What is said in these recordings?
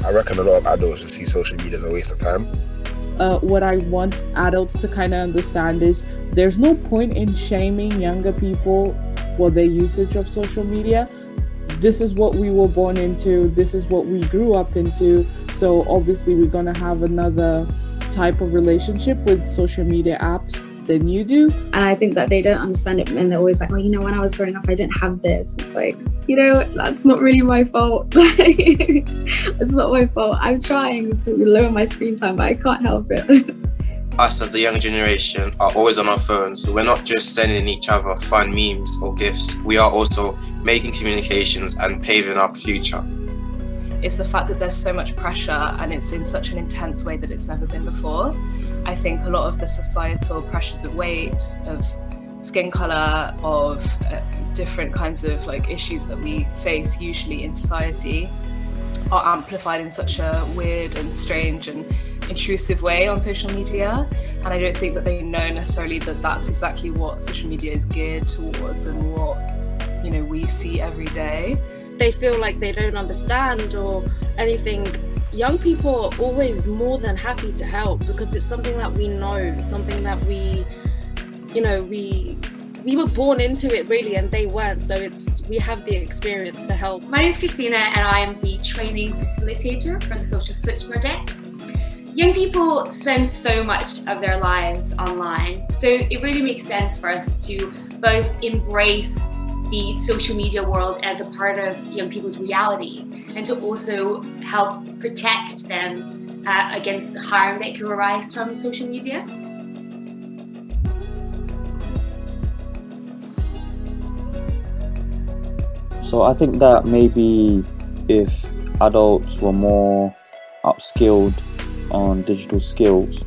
I reckon a lot of adults just see social media as a waste of time. What I want adults to kind of understand is there's no point in shaming younger people for their usage of social media. This is what we were born into. This is what we grew up into. So obviously we're going to have another type of relationship with social media apps than you do. And I think that they don't understand it, and they're always like, oh, you know, when I was growing up, I didn't have this. It's like, you know, that's not really my fault. It's not my fault. I'm trying to lower my screen time, but I can't help it. Us as the young generation are always on our phones. We're not just sending each other fun memes or gifs. We are also making communications and paving our future. It's the fact that there's so much pressure and it's in such an intense way that it's never been before. I think a lot of the societal pressures of weight, of skin colour, of different kinds of like issues that we face usually in society are amplified in such a weird and strange and intrusive way on social media. And I don't think that they know necessarily that that's exactly what social media is geared towards and what, you know, we see every day. They feel like they don't understand or anything. Young people are always more than happy to help because it's something that we know, something that we were born into it really, and they weren't. So we have the experience to help. My name is Christina and I am the training facilitator for the Social Switch project. Young people spend so much of their lives online, so it really makes sense for us to both embrace the social media world as a part of young people's reality and to also help protect them against harm that could arise from social media. So I think that maybe if adults were more upskilled on digital skills,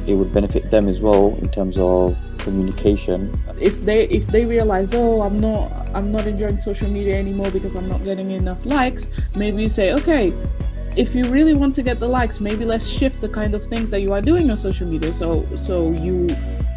it would benefit them as well in terms of communication. If they realize, oh, I'm not enjoying social media anymore because I'm not getting enough likes, maybe you say, okay, if you really want to get the likes, maybe let's shift the kind of things that you are doing on social media so you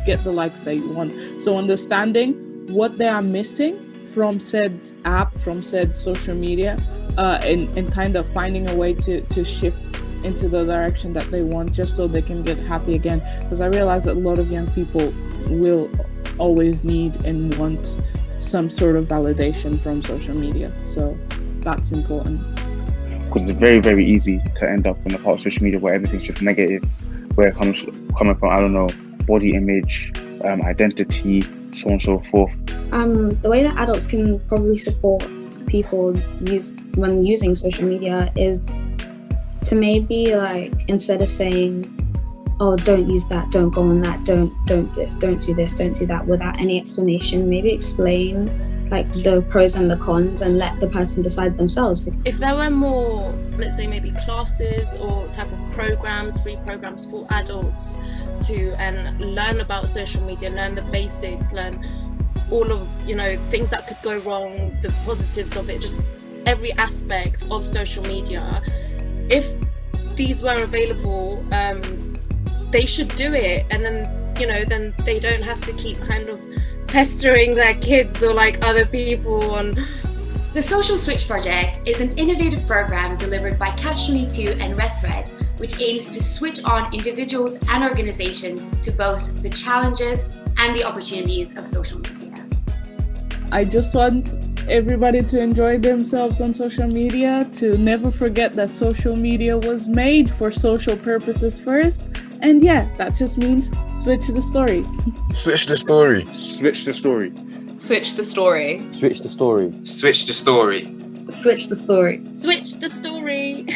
get the likes that you want. So understanding what they are missing from said app, from said social media, and kind of finding a way to shift into the direction that they want, just so they can get happy again. Because I realize that a lot of young people will always need and want some sort of validation from social media. So that's important. Because it's very, very easy to end up in a part of social media where everything's just negative, where it comes coming from, I don't know, body image, identity, so on and so forth. The way that adults can probably support people when using social media is to maybe, like, instead of saying, oh, don't use that, don't go on that, don't this, don't do this, don't do that, without any explanation, maybe explain like the pros and the cons and let the person decide themselves. If there were more, let's say maybe classes or type of programs, free programs for adults to learn about social media, learn the basics, learn all of, things that could go wrong, the positives of it, just every aspect of social media. If these were available, they should do it, and then they don't have to keep kind of pestering their kids or like other people on. The Social Switch project is an innovative program delivered by Catch-22 and Red, which aims to switch on individuals and organizations to both the challenges and the opportunities of social media. I just want everybody to enjoy themselves on social media, to never forget that social media was made for social purposes first. And yeah, that just means switch the story. Switch the story. Switch the story. Switch the story. Switch the story. Switch the story. Switch the story. Switch the story.